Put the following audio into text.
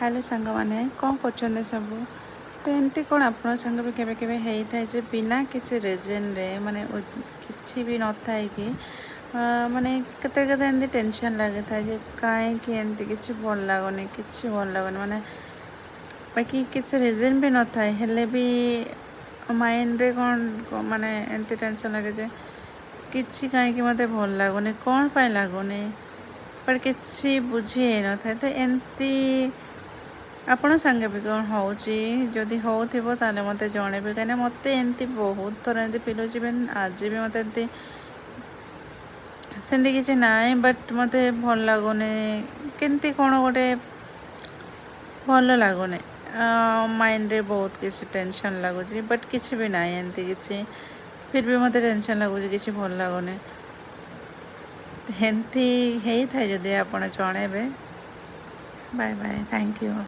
Hello सांग मैंने कौन कर सब तो एमती कौन आप संग भी केवे केवे होता है जे बिना किसी रिजन रे माने किसी भी न था कि माने केते केते एमती टेंशन लगे था जे काहे कि एमती किसी भल लगुनि किसी भल लगुनि माने बाकी किसी रिजन भी न था हेले भी माइंड रे कौन माने एमती टेंशन लगे जे किसी कहीं मत भल लगुनि कौन पाई लगुनि पर किसी बुझी न था तो एमती आपण संगे भी कौन होदी हो ताले मत जनइबे कहीं मत एमती बहुत थर एमती फिल हो आज भी मत एमती सेमती किसी ना बट मत भल लगुनि केमती कौन गोटे भल लगुनि माइंड रे बहुत किसी टेंशन लगुच बट किसी भी ना एमती किसी फिर भी मत टेंशन लगुच किसी भल लगुनि एमती होता है जदि आप जनइबे बाय बाय थैंक यू।